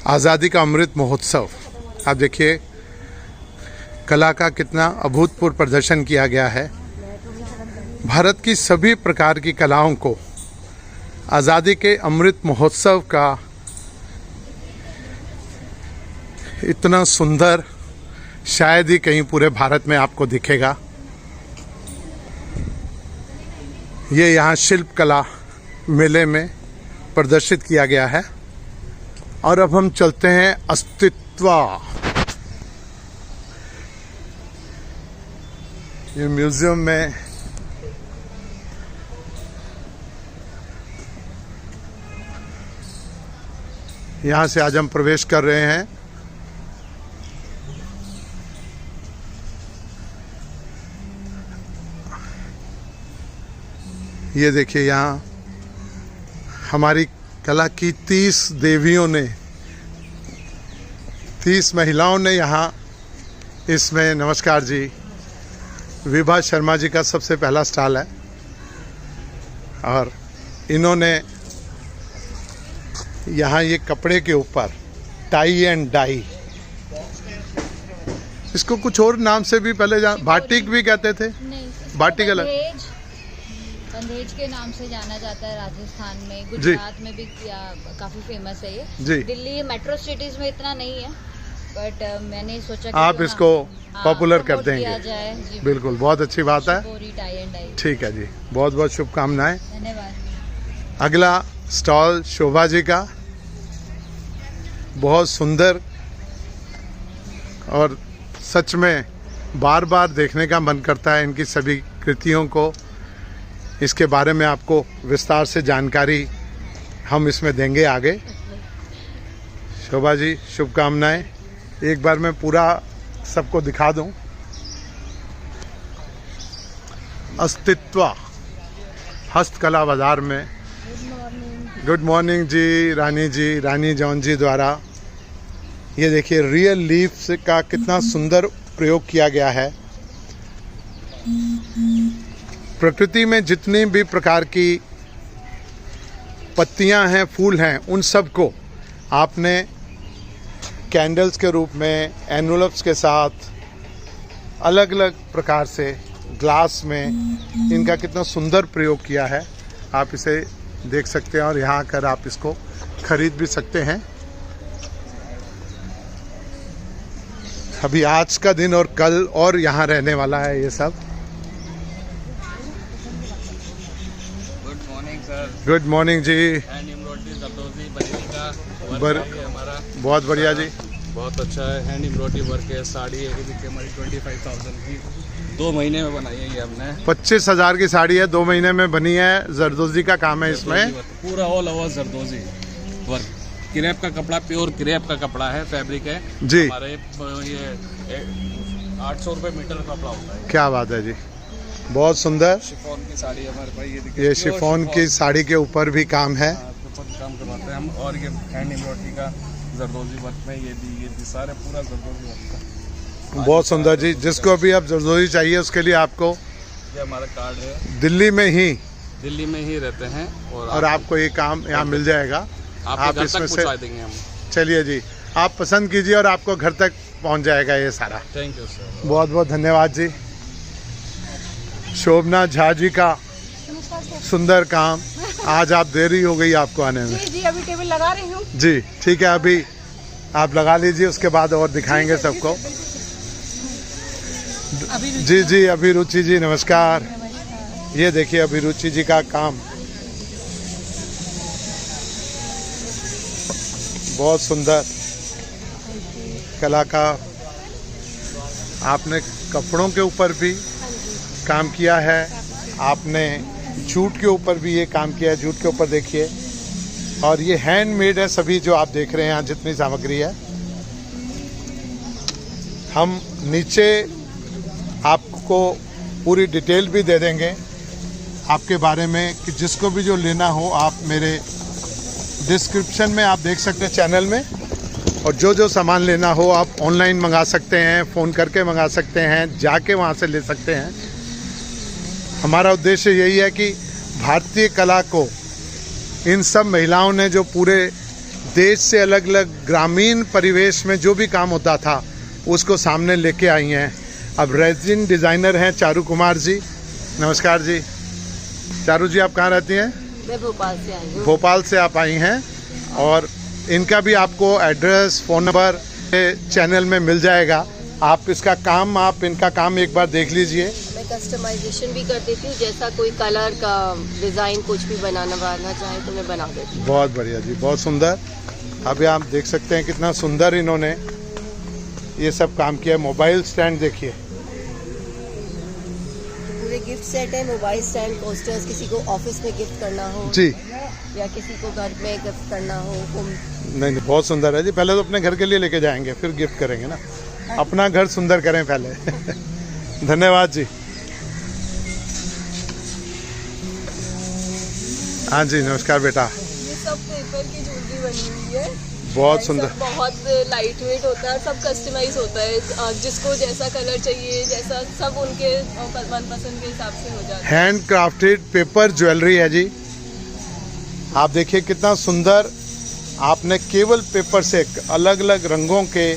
आज़ादी का अमृत महोत्सव। आप देखिए कला का कितना अभूतपूर्व प्रदर्शन किया गया है। भारत की सभी प्रकार की कलाओं को आज़ादी के अमृत महोत्सव का इतना सुंदर शायद ही कहीं पूरे भारत में आपको दिखेगा। ये यहाँ शिल्प कला मेले में प्रदर्शित किया गया है। और अब हम चलते हैं अस्तित्व, ये म्यूजियम में। यहाँ से आज हम प्रवेश कर रहे हैं। ये देखिए यहाँ हमारी कला की 30 देवियों ने, 30 महिलाओं ने यहाँ इसमें, नमस्कार जी, विभा शर्मा जी का सबसे पहला स्टॉल है। और इन्होंने यहाँ ये कपड़े के ऊपर टाई एंड डाई, इसको कुछ और नाम से भी पहले बाटिक भी कहते थे। बाटिक अलग बंधेज के नाम से जाना जाता है राजस्थान में, गुजरात में भी काफी फेमस है ये जी। दिल्ली मेट्रो सिटीज में इतना नहीं है, बट मैंने सोचा कि आप इसको पॉपुलर कर देंगे। जी, बिल्कुल, बहुत अच्छी बात है। ठीक है जी, बहुत बहुत शुभकामनाएं। धन्यवाद। अगला स्टॉल शोभा जी का, बहुत सुंदर और सच में बार बार देखने का मन करता है इनकी सभी कृतियों को। इसके बारे में आपको विस्तार से जानकारी हम इसमें देंगे आगे। शोभा जी शुभकामनाएं। एक बार मैं पूरा सबको दिखा दूं। अस्तित्व हस्तकला बाजार में। गुड मॉर्निंग जी, रानी जॉन जी द्वारा ये देखिए रियल लीफ का कितना सुंदर प्रयोग किया गया है। प्रकृति में जितनी भी प्रकार की पत्तियां हैं, फूल हैं, उन सब को आपने कैंडल्स के रूप में, एनवलप्स के साथ, अलग अलग प्रकार से ग्लास में इनका कितना सुंदर प्रयोग किया है। आप इसे देख सकते हैं और यहाँ आकर आप इसको खरीद भी सकते हैं। अभी आज का दिन और कल और यहाँ रहने वाला है ये सब। गुड मॉर्निंग जी। बहुत बढ़िया जी, बहुत अच्छा है। हैंड एम्ब्रॉयडरी वर्क है। साड़ी है कि हमारी 25,000 की 2 महीने में बनाई है ये हमने। 25,000 की साड़ी है, 2 महीने में बनी है। जरदोजी का काम है इसमें, पूरा ऑल ओवर जरदोजी वर्क। क्रेप का कपड़ा, प्योर क्रेप का कपड़ा है, फैब्रिक है जी। हमारे ये 800 रुपये मीटर कपड़ा होता है। क्या बात है जी, बहुत सुंदर। शिफॉन की साड़ी हमारे पास, ये देखिए ये शिफॉन की साड़ी के ऊपर भी काम है। काम करवाते हैं हम। और ये हैंड एम्ब्रॉयडरी का जरदोजी वर्क में ये सारे पूरा जरदोजी वर्क का, बहुत सुंदर जी। जिसको भी अब जरदोजी चाहिए उसके लिए आपको, ये हमारा कार्ड है। दिल्ली में ही रहते हैं और आपको ये काम यहाँ मिल जाएगा। आप इसमें से देंगे हम। चलिए जी, आप पसंद कीजिए और आपको घर तक पहुँच जाएगा ये सारा। थैंक यू सर, बहुत बहुत धन्यवाद जी। शोभना झा जी का सुंदर काम। आज आप देरी हो गई आपको आने में। जी, अभी टेबल लगा रही हूँ जी। ठीक है, अभी आप लगा लीजिए, उसके बाद और दिखाएंगे सबको। जी, अभिरुचि जी नमस्कार। ये देखिए अभिरुचि जी का काम, बहुत सुंदर कला का। आपने कपड़ों के ऊपर भी काम किया है, आपने जूट के ऊपर भी ये काम किया है। जूट के ऊपर देखिए, और ये हैंडमेड है सभी जो आप देख रहे हैं यहाँ जितनी सामग्री है। हम नीचे आपको पूरी डिटेल भी दे देंगे आपके बारे में, कि जिसको भी जो लेना हो आप मेरे डिस्क्रिप्शन में आप देख सकते हैं चैनल में। और जो सामान लेना हो आप ऑनलाइन मंगा सकते हैं, फ़ोन करके मंगा सकते हैं, जाके वहाँ से ले सकते हैं। हमारा उद्देश्य यही है कि भारतीय कला को इन सब महिलाओं ने जो पूरे देश से अलग अलग ग्रामीण परिवेश में जो भी काम होता था उसको सामने लेके आई हैं। अब रेजिन डिज़ाइनर हैं चारू कुमार जी। नमस्कार जी। चारू जी, आप कहाँ रहती हैं? मैं भोपाल से आई हूँ। भोपाल से आप आई हैं, और इनका भी आपको एड्रेस, फ़ोन नंबर चैनल में मिल जाएगा। आप इनका काम एक बार देख लीजिए। मैं कस्टमाइजेशन भी कर देती हूँ, जैसा कोई कलर का डिज़ाइन कुछ भी बनाना चाहे तो मैं बना देती हूँ। बहुत बढ़िया जी, बहुत सुंदर। अभी आप देख सकते हैं कितना सुंदर इन्होंने ये सब काम किया है। मोबाइल स्टैंड देखिए, पूरे गिफ्ट सेट है। मोबाइल स्टैंड, कोस्टर्स, किसी को ऑफिस में गिफ्ट करना हो जी, या किसी को घर में गिफ्ट करना हो। नहीं, बहुत सुंदर है जी। पहले तो अपने घर के लिए लेके जाएंगे, फिर गिफ्ट करेंगे ना। अपना घर सुंदर करें पहले। धन्यवाद जी। हाँ जी, नमस्कार बेटा। ये सब पेपर की ज्वेलरी बनी हुई है। बहुत सुंदर, बहुत लाइट वेट होता है, सब कस्टमाइज होता है। जिसको जैसा कलर चाहिए, जैसा सब उनके मनपसंद के हिसाब से हो जाता है। हैंड क्राफ्टेड पेपर ज्वेलरी है जी। आप देखिए कितना सुंदर। आपने केवल पेपर से, अलग अलग रंगों के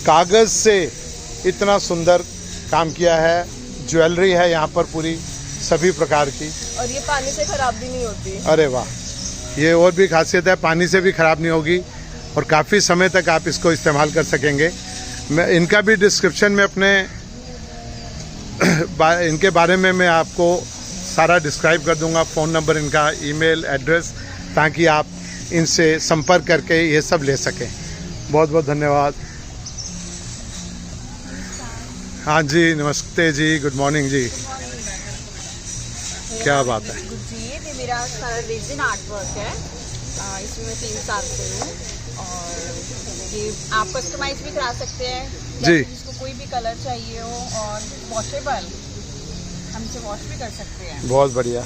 कागज से इतना सुंदर काम किया है। ज्वेलरी है यहाँ पर पूरी सभी प्रकार की, और ये पानी से खराब भी नहीं होती। अरे वाह, ये और भी खासियत है, पानी से भी खराब नहीं होगी और काफ़ी समय तक आप इसको इस्तेमाल कर सकेंगे। मैं इनका भी डिस्क्रिप्शन में इनके बारे में मैं आपको सारा डिस्क्राइब कर दूंगा, फ़ोन नंबर इनका, ईमेल एड्रेस, ताकि आप इनसे संपर्क करके ये सब ले सकें। बहुत बहुत धन्यवाद। हाँ जी, नमस्ते जी, गुड मॉर्निंग जी। क्या बात है जी, ये मेरा सारा रेजिन आर्ट वर्क है। इसमें मैं 3 साल से हूँ, और ये आप कस्टमाइज भी करा सकते हैं जी। जिसको कोई भी कलर चाहिए हो, और वॉशेबल, हम इसे वॉश भी कर सकते हैं। बहुत बढ़िया।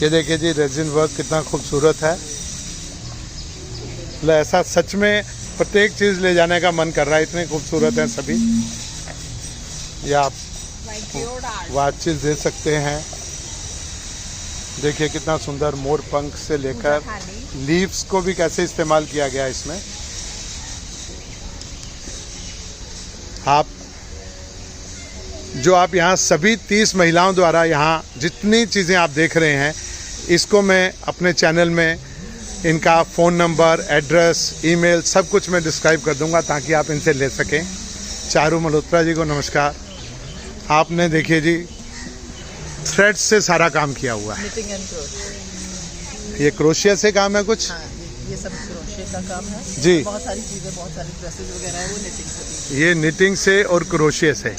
ये देखिए जी, रेजिन वर्क कितना खूबसूरत है। मतलब ऐसा सच में प्रत्येक चीज़ ले जाने का मन कर रहा है, इतने खूबसूरत हैं सभी। ये आप वाच चीज़ दे सकते हैं। देखिए कितना सुंदर, मोर पंख से लेकर लीव्स को भी कैसे इस्तेमाल किया गया इसमें। आप यहाँ सभी 30 महिलाओं द्वारा यहाँ जितनी चीज़ें आप देख रहे हैं, इसको मैं अपने चैनल में इनका फ़ोन नंबर, एड्रेस, ईमेल सब कुछ मैं डिस्क्राइब कर दूंगा, ताकि आप इनसे ले सकें। चारू मल्होत्रा जी को नमस्कार। आपने देखिए जी, थ्रेड से सारा काम किया हुआ है। Knitting and crochet. ये क्रोशिया से काम है कुछ? हाँ, ये सब क्रोशिया का काम है जी। बहुत सारी चीज़ें, बहुत सारी ड्रेसेस वगैरह है वो निटिंग से। ये निटिंग से और क्रोशिया से।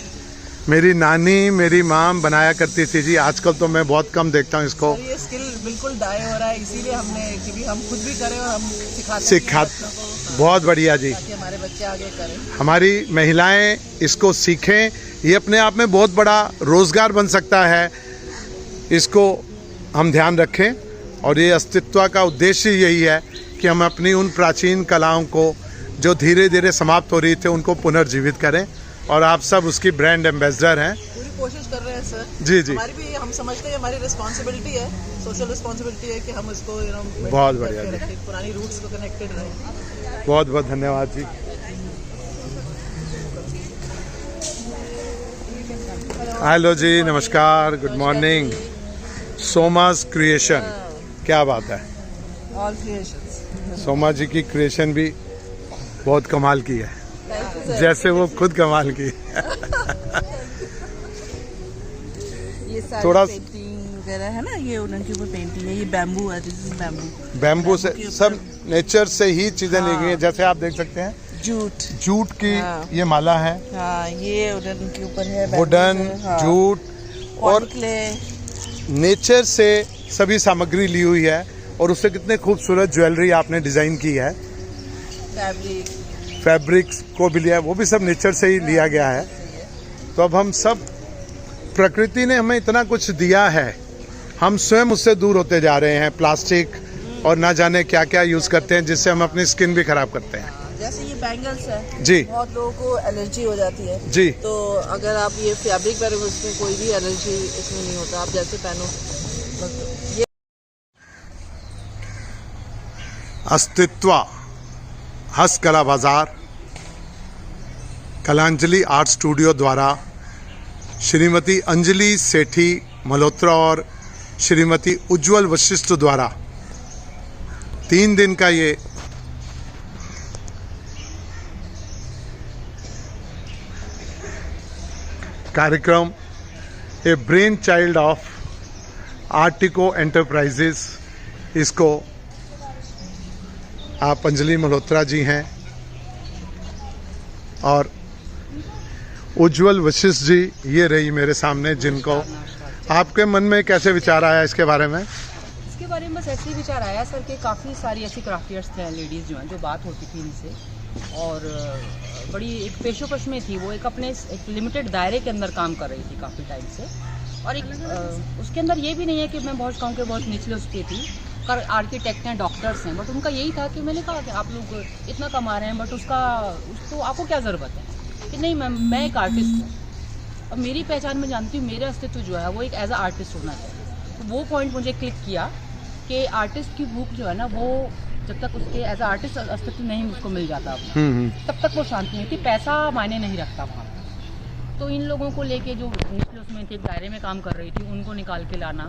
मेरी नानी, मेरी माम बनाया करती थी जी। आजकल तो मैं बहुत कम देखता हूँ इसको। और ये स्किल बिल्कुल डाई हो रहा है, इसीलिए हमने, क्योंकि हम खुद भी करें और हम सिखाते हैं। बहुत बढ़िया जी, ताकि हमारे बच्चे आगे करें। हमारी महिलाएं इसको सीखें। ये अपने आप में बहुत बड़ा रोजगार बन सकता है, इसको हम ध्यान रखें। और ये अस्तित्व का उद्देश्य यही है कि हम अपनी उन प्राचीन कलाओं को जो धीरे धीरे समाप्त हो रही थे, उनको पुनर्जीवित करें। और आप सब उसकी ब्रांड एम्बेसडर हैं। पूरी कोशिश कर रहे हैं सर। जी जी, हमारी भी, हम समझते हैं हमारी रिस्पॉन्सिबिलिटी है, सोशल रिस्पॉन्सिबिलिटी है कि हम इसको बहुत बढ़िया जी। पुरानी रूट्स को कनेक्टेड रहे। बहुत बहुत धन्यवाद जी। हेलो जी, नमस्कार, गुड मॉर्निंग। सोमास क्रिएशन, क्या बात है। All creations. सोमा जी की क्रिएशन भी बहुत कमाल की है, जैसे वो खुद कमाल की। ये सारी थोड़ा पेंटिंग वगैरह है ना, ये उनके ऊपर पेंटिंग है। ये बैम्बू है, दिस इज बैम्बू। बैम्बू से, सब नेचर से ही चीजें ली गई हैं। जैसे आप देख सकते हैं, जूट की ये माला है। हाँ, ये वुडन के ऊपर है, वुडन, जूट और क्ले, नेचर से सभी सामग्री ली हुई है। और उससे कितने खूबसूरत ज्वेलरी आपने डिजाइन की है। फैब्रिक्स को भी लिया है, वो भी सब नेचर से ही लिया गया है। तो अब हम सब, प्रकृति ने हमें इतना कुछ दिया है, हम स्वयं उससे दूर होते जा रहे हैं। प्लास्टिक और ना जाने क्या क्या यूज करते हैं, जिससे हम अपनी स्किन भी खराब करते हैं। जैसे ये बैंगल्स है जी, बहुत लोगों को एलर्जी हो जाती है जी। तो अगर आप ये फैब्रिक पहनो, उसमें कोई भी एलर्जी इसमें नहीं होता, आप जैसे पहनो। ये अस्तित्व हस्तकला बाजार कलांजलि आर्ट स्टूडियो द्वारा श्रीमती अंजलि सेठी मल्होत्रा और श्रीमती उज्जवल वशिष्ठ द्वारा 3 दिन का ये कार्यक्रम ए brain child of Artico enterprises, इसको आप अंजलि मल्होत्रा जी हैं और उज्जवल वशिष्ठ जी ये रही मेरे सामने, जिनको आपके मन में कैसे विचार आया इसके बारे में? इसके बारे में बस ऐसे ही विचार आया सर कि काफ़ी सारी ऐसी क्राफ्टियर्स थे लेडीज़ जो हैं, जो बात होती थी इनसे और बड़ी एक पेशोकश में थी। वो एक अपने एक लिमिटेड दायरे के अंदर काम कर रही थी काफ़ी टाइम से, और एक उसके अंदर ये भी नहीं है कि मैं बहुत कहूँ कि बहुत निचले उस पर थी। आर्किटेक्ट हैं, डॉक्टर्स हैं, बट उनका यही था कि मैंने कहा कि आप लोग इतना कमा रहे हैं बट उसको आपको क्या ज़रूरत है कि नहीं मैम मैं एक आर्टिस्ट हूँ और मेरी पहचान मैं जानती हूँ, मेरा अस्तित्व जो है वो एक एज अ आर्टिस्ट होना चाहिए। तो वो पॉइंट मुझे क्लिक किया कि आर्टिस्ट की भूख जो है ना, वो जब तक उसके एज अ आर्टिस्ट अस्तित्व नहीं उसको मिल जाता तब तक वो शांति नहीं थी, पैसा मायने नहीं रखता वहाँ। तो इन लोगों को लेके जो निचले उसमें थे, दायरे में काम कर रही थी, उनको निकाल के लाना,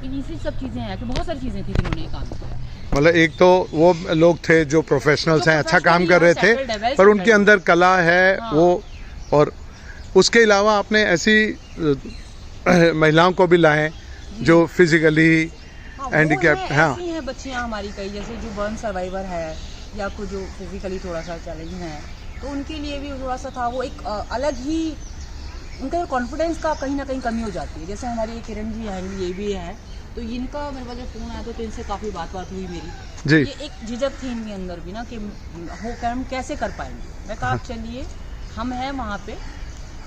तो इसी सब चीज़ें हैं कि बहुत सारी चीज़ें थी जिन्होंने काम किया। मतलब एक तो वो लोग थे जो प्रोफेशनल्स हैं, अच्छा काम कर रहे थे, पर उनके अंदर कला है वो, और उसके अलावा आपने ऐसी महिलाओं को भी लाए जो फिजिकली हैंडीकैप्ड हैं। ऐसी हैं बच्चियाँ हमारी कई, जैसे जो बर्न सर्वाइवर है या कुछ जो फिजिकली थोड़ा सा चैलेंज है, तो उनके लिए भी थोड़ा सा था वो एक अलग ही उनका कॉन्फिडेंस का कहीं ना कहीं कमी हो जाती है। जैसे हमारी ये किरण जी हैं, ये भी है, तो इनका मेरे पास जब फ़ोन आया तो इनसे काफ़ी बात हुई मेरी जी। ये एक झिझक थी इनके अंदर भी ना कि हम कैसे कर पाएंगे। मैं कहा चलिए हम हैं वहाँ पे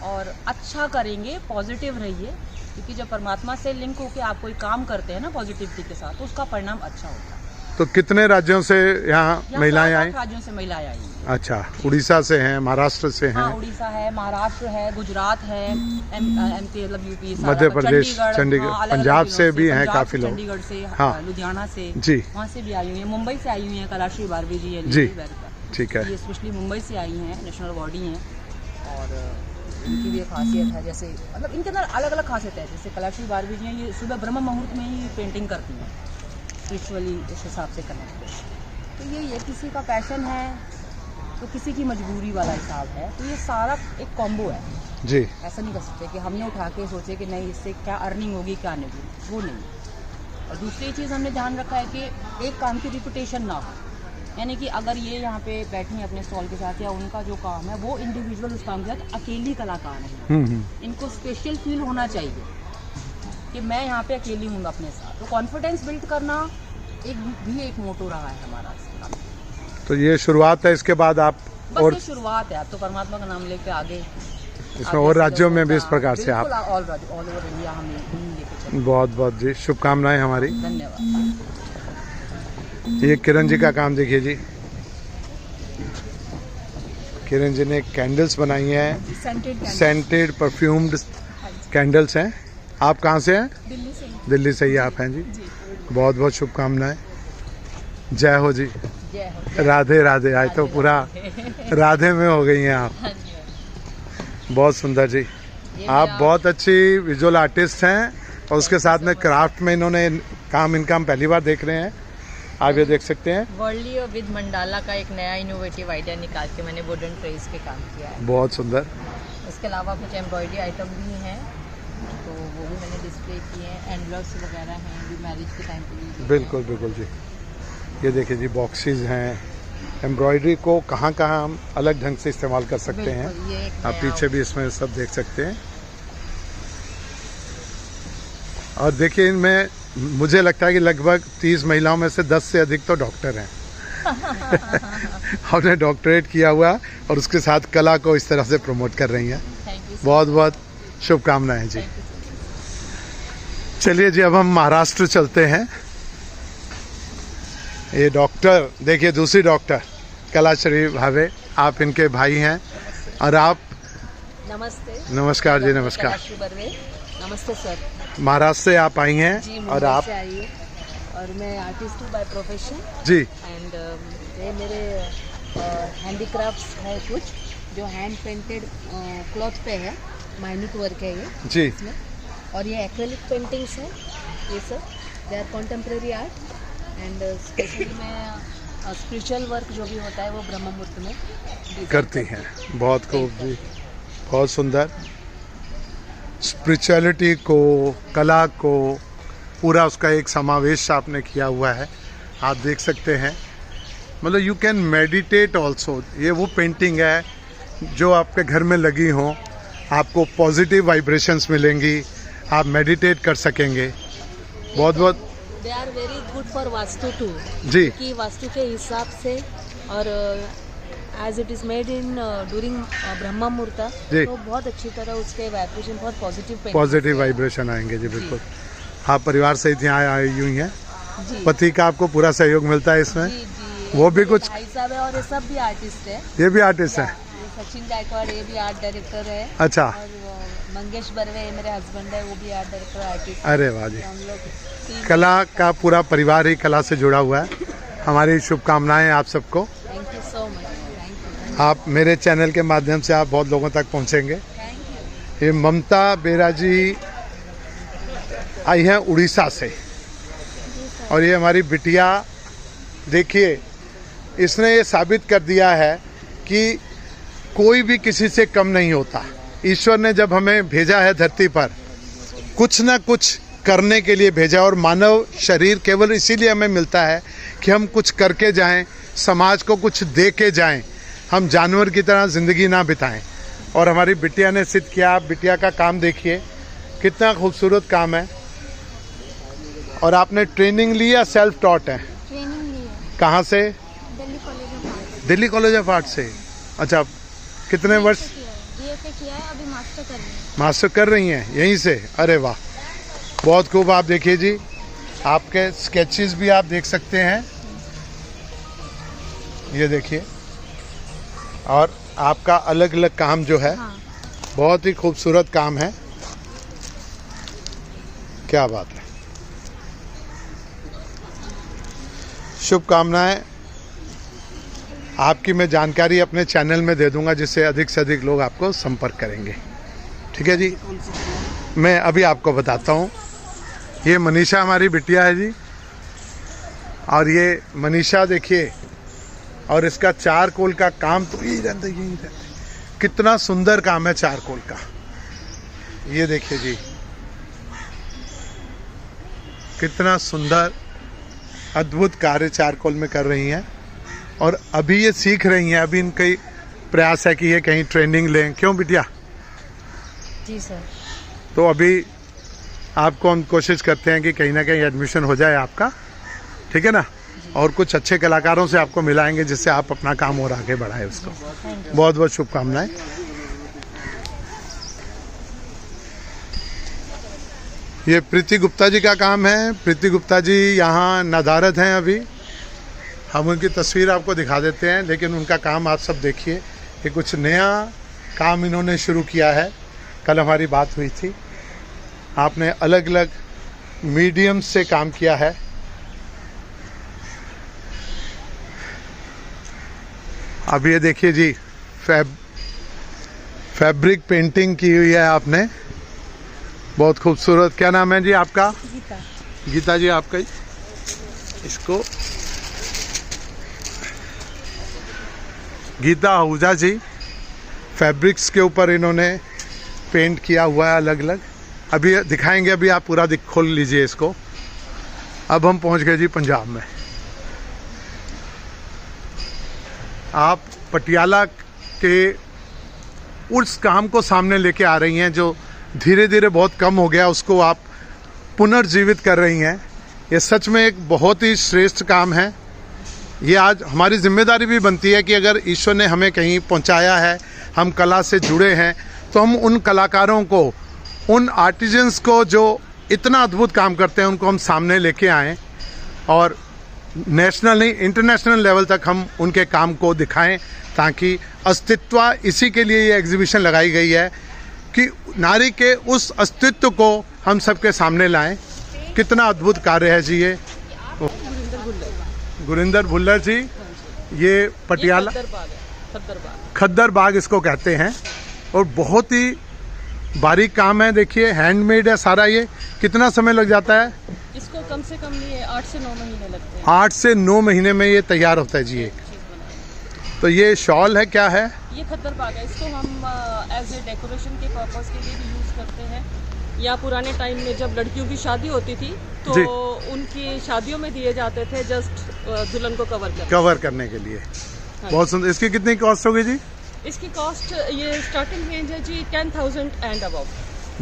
और अच्छा करेंगे, पॉजिटिव रहिए, क्योंकि जब परमात्मा से लिंक होकर आप कोई काम करते हैं ना पॉजिटिविटी के साथ, तो उसका परिणाम अच्छा होता है। तो कितने राज्यों से यहाँ महिलाएं आई? राज्यों से महिलाएं आई हैं। अच्छा, उड़ीसा से हैं, महाराष्ट्र से हैं? हाँ, उड़ीसा है, महाराष्ट्र है, गुजरात है, एमपी मतलब यूपी, मध्य प्रदेश, चंडीगढ़, पंजाब से भी हैं काफी लोग, चंडीगढ़ से, हाँ, लुधियाना से जी, वहाँ से भी आई हुई है, मुंबई से आई हुई है, कलाश्री बारवी जी है जी, ठीक है, ये स्पेशली मुंबई से आई हैं, नेशनल अवार्डी हैं, और इनकी भी खासियत है, जैसे मतलब इनके अंदर अलग अलग खासियत है। जैसे कलाश्री बारवी जी हैं, ये सुबह ब्रह्म मुहूर्त में ही पेंटिंग करती हैं, स्पिरिचुअली इस हिसाब से कनेक्टेड। तो ये किसी का पैशन है तो किसी की मजबूरी वाला हिसाब है, तो ये सारा एक कॉम्बो है जी। ऐसा नहीं कर सकते कि हमने उठा के सोचे कि नहीं इससे क्या अर्निंग होगी क्या नहीं, वो नहीं। और दूसरी चीज़ हमने ध्यान रखा है कि एक काम की रिपीटेशन ना हो, यानी कि अगर ये यहाँ पे बैठी हैं अपने स्टॉल के साथ, या उनका जो काम है वो इंडिविजुअल उस काम के साथ अकेली कलाकार नहीं, इनको स्पेशल फील होना चाहिए कि मैं यहाँ पे अकेली हूँ अपने साथ। तो कॉन्फिडेंस बिल्ड करना एक मोटो रहा है हमारा इस काम। तो ये शुरुआत है, इसके बाद आप बस और ये शुरुआत है, आप तो परमात्मा का नाम लेके आगे इसमें और राज्यों में भी इस प्रकार से आप ऑल ओवर इंडिया हम लेके चलें। बहुत बहुत जी शुभकामनाएं हमारी, धन्यवाद। ये किरण जी का काम देखिए जी, किरण जी ने कैंडल्स बनाई हैं, सेंटेड परफ्यूम्ड कैंडल्स हैं। आप कहाँ से हैं? दिल्ली से ही आप हैं जी, बहुत बहुत शुभकामनाएं, जय हो जी, राधे राधे। आज तो पूरा राधे में हो गई हैं आप, बहुत सुंदर जी। आप बहुत अच्छी विजुअल आर्टिस्ट हैं और उसके साथ में क्राफ्ट में इन्होंने काम, इनका हम पहली बार देख रहे हैं, आप ये देख सकते हैं। वर्ल्डली और विद मंडाला का एक नया इनोवेटिव आइडिया निकाल के मैंने वुडन ट्रेस पे काम किया है, बहुत सुंदर। इसके अलावा कुछ एम्ब्रॉयडरी आइटम भी हैं, तो वो भी मैंने डिस्प्ले किए हैं, एनवलप्स वगैरह हैं जो मैरिज के टाइम पे। बिल्कुल बिल्कुल जी, ये देखिए जी, बॉक्सेस हैं, एम्ब्रॉयडरी को कहाँ कहाँ हम अलग ढंग से इस्तेमाल कर सकते हैं, आप पीछे भी इसमें सब देख सकते हैं। और देखिए इनमें मुझे लगता है कि लगभग 30 महिलाओं में से 10 से अधिक तो डॉक्टर हैं। आपने डॉक्टरेट किया हुआ और उसके साथ कला को इस तरह से प्रमोट कर रही हैं, बहुत बहुत शुभकामनाएं जी। चलिए जी, अब हम महाराष्ट्र चलते हैं। ये डॉक्टर देखिए, दूसरी डॉक्टर कलाश्री भावे, आप इनके भाई हैं और आप। नमस्ते। नमस्कार जी, नमस्कार। नमस्ते सर। महाराष्ट्र से आप आई हैं जी, और आप और मैं आर्टिस्ट हूँ बाय प्रोफेशन जी एंड ये मेरे हैंडीक्राफ्ट्स है कुछ जो हैंड पेंटेड क्लॉथ पे है, माइन्यूट वर्क है ये जी इसमें, और ये एक्रेलिक पेंटिंग्स है ये सब, they are contemporary art and specially मैं स्पिरिचुअल वर्क जो भी होता है वो ब्रह्म मुहूर्त में design करती हैं। बहुत खूब जी, बहुत सुंदर। स्पिरिचुअलिटी को, कला को, पूरा उसका एक समावेश आपने किया हुआ है, आप देख सकते हैं। मतलब यू कैन मेडिटेट ऑल्सो। ये वो पेंटिंग है जो आपके घर में लगी हो, आपको पॉजिटिव वाइब्रेशंस मिलेंगी, आप मेडिटेट कर सकेंगे। बहुत बहुत they are very good for vastu too जी कि वास्तु के हिसाब से, और as it is made in during Brahma muhurta जी। तो बहुत अच्छी तरह उसके वाइब्रेशन बहुत पॉजिटिव पॉजिटिव वाइब्रेशन आएंगे जी, बिल्कुल। आप परिवार सहित यहाँ आई हुई हैं, जी पति का आपको पूरा सहयोग मिलता है इसमें? जी जी, वो भी कुछ, भाई साहब है और ये सब भी आर्टिस्ट है। ये भी आर्टिस्ट है? ये सचिन गायकवाड़ ये भी आर्ट डायरेक्टर है, अच्छा, और मंगेश बर्वे मेरे हस्बैंड है वो भी आर्ट डायरेक्टर आर्टिस्ट। अरे वाह जी। हम लोग team- कला का पूरा परिवार ही कला से जुड़ा हुआ है। हमारी शुभकामनाएं आप सबको। Thank you so much, thank you आप मेरे चैनल के माध्यम से आप बहुत लोगों तक पहुंचेंगे। Thank you. ये ममता बेरा जी आई हैं उड़ीसा से, और ये हमारी बिटिया, देखिए इसने ये साबित कर दिया है कि कोई भी किसी से कम नहीं होता। ईश्वर ने जब हमें भेजा है धरती पर, कुछ ना कुछ करने के लिए भेजा, और मानव शरीर केवल इसीलिए हमें मिलता है कि हम कुछ करके जाएं, समाज को कुछ दे के जाएं, हम जानवर की तरह ज़िंदगी ना बिताएं। और हमारी बिटिया ने सिद्ध किया। आप बिटिया का काम देखिए, कितना खूबसूरत काम है। और आपने ट्रेनिंग ली या सेल्फ टॉट है? ट्रेनिंग ली है कहाँ से? Delhi college of art Delhi college of art से। अच्छा, कितने वर्ष? बीएससी किया है, अभी मास्टर कर रही है। मास्टर कर रही हैं यहीं से? अरे वाह, बहुत खूब। आप देखिए जी, आपके स्केचेस भी आप देख सकते हैं, ये देखिए। और आपका अलग अलग काम जो है, हाँ। बहुत ही खूबसूरत काम है। क्या बात है। शुभकामनाएं। आपकी मैं जानकारी अपने चैनल में दे दूंगा, जिससे अधिक से अधिक लोग आपको संपर्क करेंगे। ठीक है जी, मैं अभी आपको बताता हूँ। ये मनीषा हमारी बिटिया है जी, और ये मनीषा देखिए, और इसका चारकोल का काम तो यही रहता है। कितना सुंदर काम है चारकोल का, ये देखिए जी, कितना सुंदर अद्भुत कार्य चारकोल में कर रही हैं। और अभी ये सीख रही हैं, अभी इनका प्रयास है कि ये कहीं ट्रेनिंग लें। क्यों बिटिया? जी सर। तो अभी आपको हम कोशिश करते हैं कि कहीं ना कहीं एडमिशन हो जाए आपका, ठीक है ना, और कुछ अच्छे कलाकारों से आपको मिलाएंगे, जिससे आप अपना काम और आगे बढ़ाएं उसको। बहुत बहुत शुभकामनाएं। ये प्रीति गुप्ता जी का काम है। प्रीति गुप्ता जी यहाँ नदारद हैं अभी, हम उनकी तस्वीर आपको दिखा देते हैं, लेकिन उनका काम आप सब देखिए। ये कुछ नया काम इन्होंने शुरू किया है। कल हमारी बात हुई थी, आपने अलग अलग मीडियम से काम किया है। अब ये देखिए जी, फैब्रिक पेंटिंग की हुई है आपने, बहुत खूबसूरत। क्या नाम है जी आपका? गीता। गीता जी आपका ही। इसको गीता आहूजा जी, फैब्रिक्स के ऊपर इन्होंने पेंट किया हुआ है अलग अलग। अभी दिखाएंगे, अभी आप पूरा खोल लीजिए इसको। अब हम पहुंच गए जी पंजाब में। आप पटियाला के उस काम को सामने लेके आ रही हैं जो धीरे धीरे बहुत कम हो गया, उसको आप पुनर्जीवित कर रही हैं। ये सच में एक बहुत ही श्रेष्ठ काम है। ये आज हमारी जिम्मेदारी भी बनती है कि अगर ईश्वर ने हमें कहीं पहुंचाया है, हम कला से जुड़े हैं, तो हम उन कलाकारों को, उन आर्टिजन्स को जो इतना अद्भुत काम करते हैं, उनको हम सामने लेके आएँ और नेशनल नहीं इंटरनेशनल लेवल तक हम उनके काम को दिखाएं, ताकि अस्तित्व, इसी के लिए ये एग्जीबिशन लगाई गई है कि नारी के उस अस्तित्व को हम सबके सामने लाएं। कितना अद्भुत कार्य है जी ये। गुरिंदर भुल्लर जी, ये पटियाला खद्दर बाग इसको कहते हैं, और बहुत ही बारीक काम है। देखिए हैंडमेड है सारा। ये कितना समय लग जाता है? इसको कम से कम ये 8 से 9 महीने लगते हैं। 8 से 9 महीने में ये तैयार होता है जी। एक तो ये शॉल है, क्या है? ये खद्दर बाग है। इसको हम एज ए डेकोरेशन के पर्पस के लिए भी यूज़ करते हैं, या पुराने टाइम में जब लड़कियों की शादी होती थी तो उनकी शादियों में दिए जाते थे, जस्ट दुल्हन को कवर करने के लिए। बहुत सुंदर। इसकी कितनी कॉस्ट होगी जी? इसकी कॉस्ट ये स्टार्टिंग रेंज है जी 10,000 एंड अबव।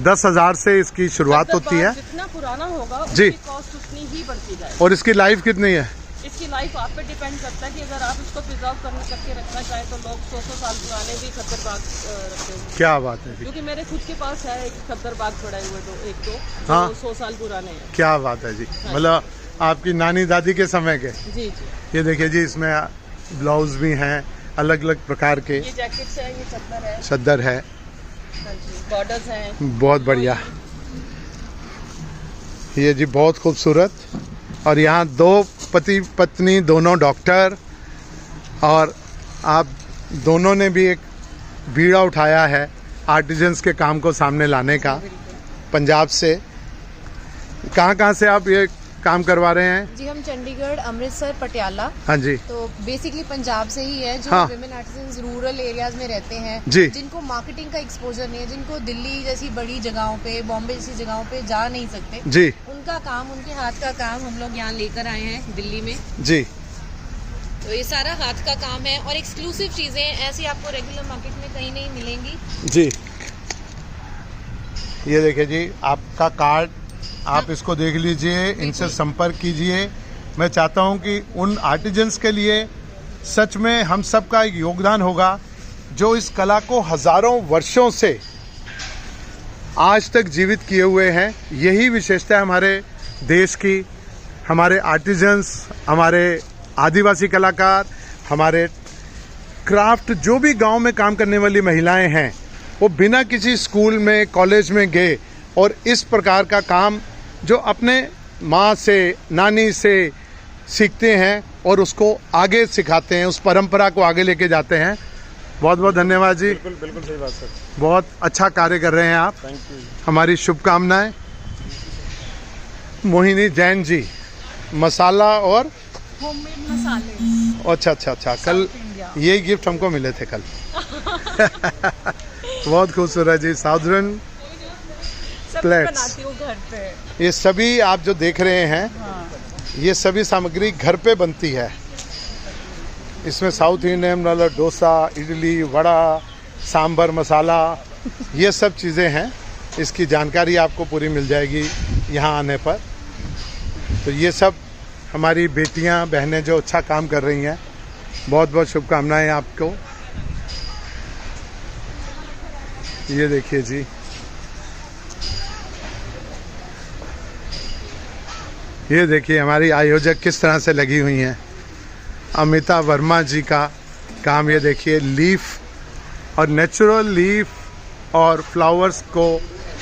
10,000 से इसकी शुरुआत होती है। जितना पुराना होगा जी, उसकी कॉस्ट उतनी ही बढ़ती जाएगी। और इसकी लाइफ कितनी है? इसकी लाइफ आप पे डिपेंड करता है कि अगर आप इसको प्रिजर्व करके रखना चाहें तो लोग 100 साल पुराने भी खद्दर बाग रखते हैं। क्या बात है? क्योंकि मेरे खुद के पास है एक खद्दर बाग पड़े हुए दो हाँ, 100 साल पुराने हैं। क्या बात है जी। मतलब आपकी नानी दादी के समय के। जी। ये देखिए जी, इसमें ब्लाउज भी हैं अलग अलग प्रकार के। ये जैकेट्स है, ये चद्दर है, बॉर्डर्स हैं। बहुत बढ़िया। ये जी बहुत खूबसूरत। और यहाँ 2 पति पत्नी दोनों डॉक्टर, और आप दोनों ने भी एक बीड़ा उठाया है आर्टिजन्स के काम को सामने लाने का। पंजाब से कहाँ से आप ये काम करवा रहे हैं? जी हम चंडीगढ़, अमृतसर, पटियाला। हाँ जी। तो बेसिकली पंजाब से ही है, जो हाँ, विमेन आर्टिजन्स रूरल एरियाज में रहते हैं जी, जिनको मार्केटिंग का एक्सपोजर नहीं है, जिनको दिल्ली जैसी बड़ी जगहों पे, बॉम्बे जैसी जगहों पे जा नहीं सकते जी, उनका काम, उनके हाथ का काम हम लोग यहाँ लेकर आए हैं दिल्ली में जी। तो ये सारा हाथ का काम है और एक्सक्लूसिव चीजें ऐसी आपको रेगुलर मार्केट में कहीं नहीं मिलेंगी जी। ये देखिए जी आपका कार्ड, आप इसको देख लीजिए, इनसे संपर्क कीजिए। मैं चाहता हूं कि उन आर्टिजन्स के लिए सच में हम सब का एक योगदान होगा जो इस कला को हजारों वर्षों से आज तक जीवित किए हुए हैं। यही विशेषता है हमारे देश की। हमारे आर्टिजन्स, हमारे आदिवासी कलाकार, हमारे क्राफ्ट, जो भी गांव में काम करने वाली महिलाएं हैं, वो बिना किसी स्कूल में, कॉलेज में गए और इस प्रकार का काम जो अपने माँ से, नानी से सीखते हैं और उसको आगे सिखाते हैं, उस परंपरा को आगे लेके जाते हैं। बहुत बहुत धन्यवाद जी। बिल्कुल सही बात सर। बहुत अच्छा कार्य कर रहे हैं आप। Thank you. हमारी शुभकामनाएं। मोहिनी जैन जी, मसाला और होममेड मसाले। अच्छा, कल ये गिफ्ट हमको मिले थे कल। बहुत खूबसूरत जी। साउदर्न प्लेट्स, बनाती हूँ घर पे। ये सभी आप जो देख रहे हैं, ये सभी सामग्री घर पे बनती है। इसमें साउथ इंडियन वाला डोसा, इडली, वड़ा, सांभर मसाला, ये सब चीज़ें हैं। इसकी जानकारी आपको पूरी मिल जाएगी यहाँ आने पर। तो ये सब हमारी बेटियाँ, बहनें जो अच्छा काम कर रही हैं, बहुत बहुत शुभकामनाएं आपको। ये देखिए जी, ये देखिए हमारी आयोजक किस तरह से लगी हुई हैं। अमिता वर्मा जी का काम, ये देखिए लीफ और नेचुरल लीफ और फ्लावर्स को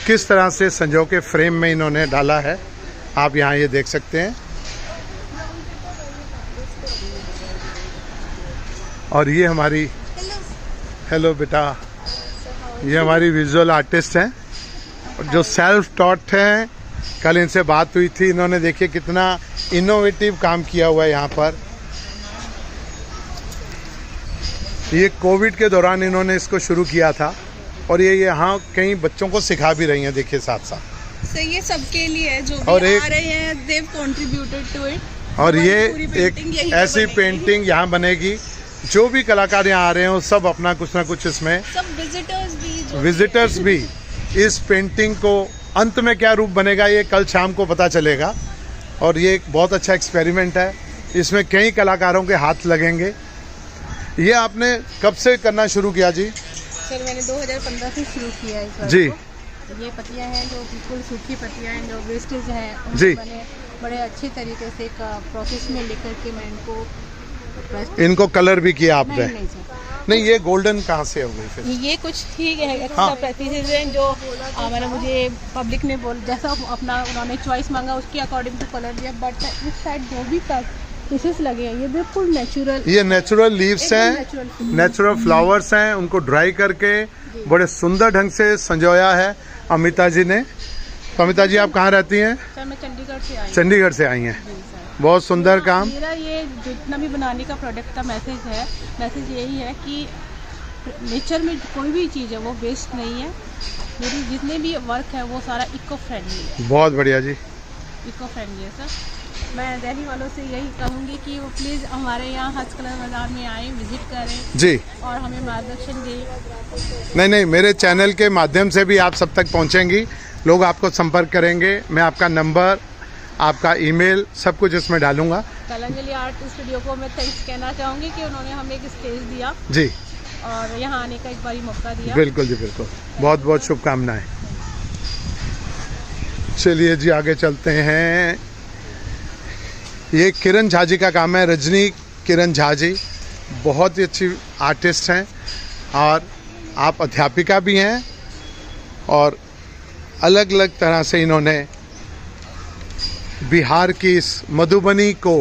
किस तरह से संजो के फ्रेम में इन्होंने डाला है, आप यहाँ ये देख सकते हैं। और ये हमारी, हेलो बेटा, ये हमारी विजुअल आर्टिस्ट हैं जो सेल्फ टॉट हैं। कल इनसे बात हुई थी, इन्होंने देखिए कितना इनोवेटिव काम किया हुआ है यहाँ पर। ये कोविड के दौरान इन्होंने इसको शुरू किया था और ये यहाँ कई बच्चों को सिखा भी रही हैं, देखिए साथ साथ। सर ये सबके लिए है जो और भी एक, आ रहे हैं, देव कंट्रीब्यूटेड टू इट। और ये एक ऐसी पेंटिंग यहाँ बनेगी, जो भी कलाकार यहाँ आ रहे हैं वो सब अपना कुछ ना कुछ इसमें, सब विजिटर्स भी इस पेंटिंग को अंत में क्या रूप बनेगा ये कल शाम को पता चलेगा। और ये एक बहुत अच्छा एक्सपेरिमेंट है, इसमें कई कलाकारों के हाथ लगेंगे। ये आपने कब से करना शुरू किया जी? सर मैंने 2015 से शुरू किया है जी। ये पत्तियां हैं जो बिल्कुल सूखी पत्तियां हैं, जो वेस्टेज हैं, जी, मैंने बड़े अच्छे तरीके से एक प्रोसेस में लेकर के मैं इनको कलर भी किया आपने? नहीं सर, नहीं, ये गोल्डन कहाँ से हो गई फिर? ये कुछ ठीक है, एक्स्ट्रा प्रैक्टिसेस हैं जो मतलब मुझे पब्लिक ने जैसा अपना उन्होंने चॉइस मांगा उसके अकॉर्डिंग टू कलर दिया। बट इस साइड जो भी पीसेस लगे हैं ये बिल्कुल नेचुरल, ये नेचुरल लीव्स हैं, नेचुरल फ्लावर्स हैं, उनको ड्राई करके बड़े सुंदर ढंग से संजोया है अमिता जी ने। तो अमिता जी आप कहाँ रहती हैं? सर मैं चंडीगढ़ से आई। चंडीगढ़ से आई हैं, बहुत सुंदर काम। मेरा ये जितना भी बनाने का प्रोडक्ट का मैसेज यही है कि नेचर में कोई भी चीज़ है वो वेस्ट नहीं है। मेरी जितने भी वर्क है वो सारा इको फ्रेंडली है। बहुत बढ़िया जी, इको फ्रेंडली है सर। मैं दिल्ली वालों से यही कहूँगी कि वो प्लीज़ हमारे यहाँ हस्तकला बाज़ार में आए, विजिट करें जी, और हमें मार्गदर्शन दें। नहीं, मेरे चैनल के माध्यम से भी आप सब तक पहुंचेंगी, लोग आपको संपर्क करेंगे। मैं आपका नंबर, आपका ईमेल सब कुछ इसमें डालूंगा। कलांजलि आर्ट स्टूडियो को मैं थैंक्स कहना चाहूँगी कि उन्होंने हमें एक स्टेज दिया जी, और यहाँ आने का एक बारी मौका दिया। बिल्कुल जी, बिल्कुल, बहुत बहुत शुभकामनाएं। चलिए जी आगे चलते हैं। ये किरण झा जी का काम है, रजनी किरण झा जी बहुत ही अच्छी आर्टिस्ट हैं और आप अध्यापिका भी हैं और अलग अलग तरह से इन्होंने बिहार की इस मधुबनी को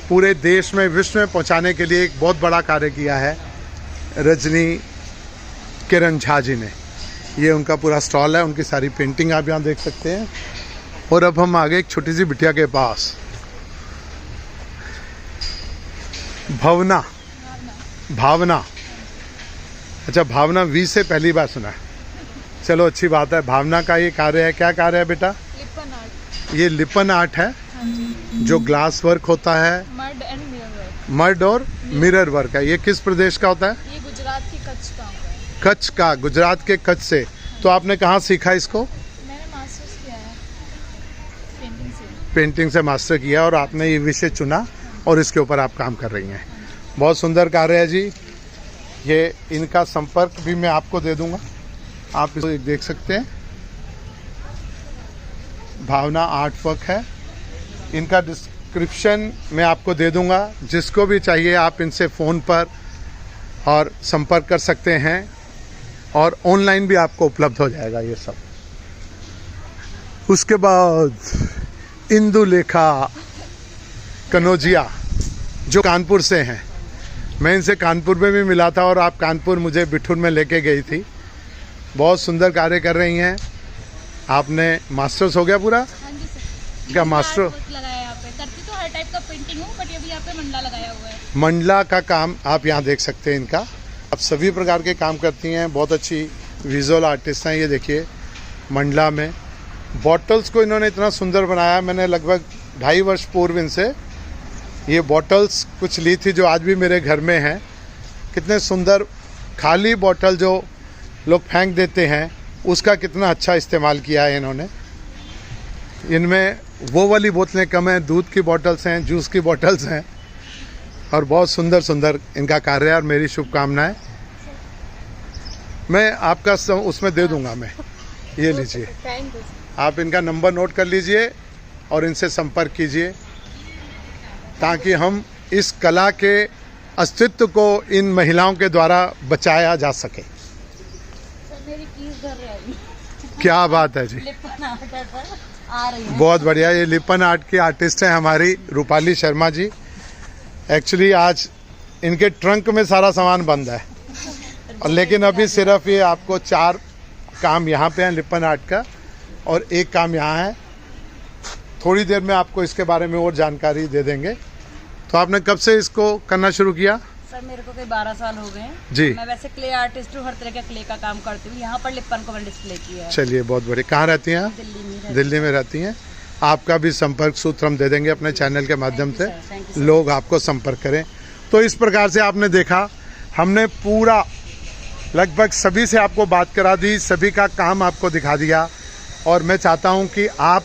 पूरे देश में, विश्व में पहुंचाने के लिए एक बहुत बड़ा कार्य किया है रजनी किरण झा जी ने। ये उनका पूरा स्टॉल है, उनकी सारी पेंटिंग आप यहाँ देख सकते हैं। और अब हम आगे एक छोटी सी बिटिया के पास, भावना, अच्छा भावना वी से पहली बार सुना है। चलो अच्छी बात है। भावना का ये कार्य है, क्या कार्य है बेटा? लिपन आर्ट। ये लिपन आर्ट है जो ग्लास वर्क होता है, mud and mirror work. Mud और मिरर वर्क है। ये किस प्रदेश का होता है? ये गुजरात की कच्छ का होता है। कच्छ का, गुजरात के कच्छ से। तो आपने कहाँ सीखा इसको? मैंने मास्टर्स किया है पेंटिंग से। पेंटिंग से मास्टर किया और आपने ये विषय चुना और इसके ऊपर आप काम कर रही हैं। बहुत सुंदर कार्य है जी। ये इनका संपर्क भी मैं आपको दे दूंगा, आप इसको देख सकते हैं। भावना आर्ट वर्क है, इनका डिस्क्रिप्शन मैं आपको दे दूंगा। जिसको भी चाहिए आप इनसे फ़ोन पर और संपर्क कर सकते हैं और ऑनलाइन भी आपको उपलब्ध हो जाएगा ये सब। उसके बाद इंदुलेखा कनौजिया जो कानपुर से हैं, मैं इनसे कानपुर में भी मिला था और आप कानपुर मुझे बिठूर में लेके गई थी। बहुत सुंदर कार्य कर रही हैं। आपने मास्टर्स हो गया पूरा? हाँ जी सर। क्या मास्टर लगाया यहाँ पे? करती तो हर टाइप का पेंटिंग हूँ, बट अभी यहाँ पे मंडला लगाया हुआ है। मंडला का काम आप यहाँ देख सकते हैं इनका। आप सभी प्रकार के काम करती हैं, बहुत अच्छी विजुअल आर्टिस्ट हैं। ये देखिए मंडला में बॉटल्स को इन्होंने इतना सुंदर बनाया। मैंने लगभग 2.5 वर्ष पूर्व इनसे ये बॉटल्स कुछ ली थी जो आज भी मेरे घर में हैं। कितने सुंदर, खाली बॉटल जो लोग फेंक देते हैं उसका कितना अच्छा इस्तेमाल किया है इन्होंने। इनमें वो वाली बोतलें कम हैं, दूध की बॉटल्स हैं, जूस की बॉटल्स हैं और बहुत सुंदर सुंदर इनका कार्य है और मेरी शुभकामनाएं। मैं आपका उसमें दे दूंगा। मैं ये लीजिए, आप इनका नंबर नोट कर लीजिए और इनसे संपर्क कीजिए ताकि हम इस कला के अस्तित्व को इन महिलाओं के द्वारा बचाया जा सके। सर मेरी कीज धर रही है। क्या बात है जी, लिपन आर्ट है सर, आ रही है। बहुत बढ़िया। ये लिपन आर्ट की आर्टिस्ट हैं हमारी रूपाली शर्मा जी। एक्चुअली आज इनके ट्रंक में सारा सामान बंद है और लेकिन अभी सिर्फ ये आपको 4 काम यहाँ पे हैं लिपन आर्ट का और 1 काम यहाँ है। थोड़ी देर में आपको इसके बारे में और जानकारी दे देंगे। तो आपने कब से इसको करना शुरू किया? सर मेरे को कोई 12 साल हो गए हैं जी। मैं वैसे क्ले आर्टिस्ट हूँ, हर तरह के क्ले का काम करती हूँ। यहाँ पर लिपन को मैंने डिस्प्ले किया है। चलिए बहुत बढ़िया। कहाँ रहती हैं आप? दिल्ली में रहती हैं। आपका भी संपर्क सूत्र हम दे देंगे अपने चैनल के माध्यम से, लोग आपको संपर्क करें। तो इस प्रकार से आपने देखा, हमने पूरा लगभग सभी से आपको बात करा दी, सभी का काम आपको दिखा दिया और मैं चाहता हूँ कि आप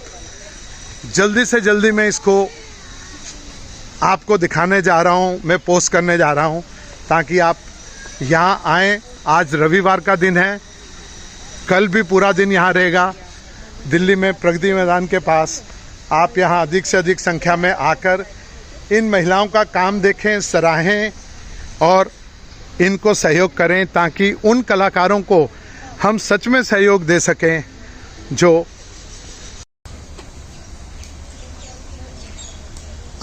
जल्दी से जल्दी मैं इसको आपको दिखाने जा रहा हूँ, मैं पोस्ट करने जा रहा हूँ ताकि आप यहाँ आएँ। आज रविवार का दिन है, कल भी पूरा दिन यहाँ रहेगा दिल्ली में प्रगति मैदान के पास। आप यहाँ अधिक से अधिक संख्या में आकर इन महिलाओं का काम देखें, सराहें और इनको सहयोग करें ताकि उन कलाकारों को हम सच में सहयोग दे सकें जो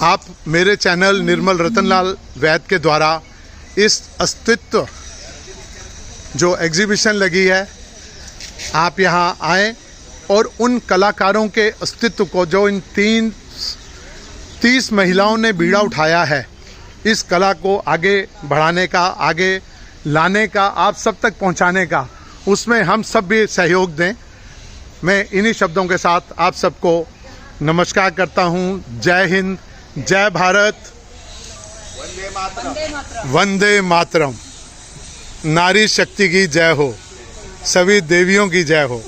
आप मेरे चैनल निर्मल रतनलाल वैद के द्वारा इस अस्तित्व जो एग्जीबिशन लगी है, आप यहाँ आएँ और उन कलाकारों के अस्तित्व को, जो इन 30 महिलाओं ने बीड़ा उठाया है, इस कला को आगे बढ़ाने का, आगे लाने का, आप सब तक पहुंचाने का, उसमें हम सब भी सहयोग दें। मैं इन्हीं शब्दों के साथ आप सबको नमस्कार करता हूं। जय हिंद, जय भारत, वंदे मातरम। नारी शक्ति की जय हो, सभी देवियों की जय हो।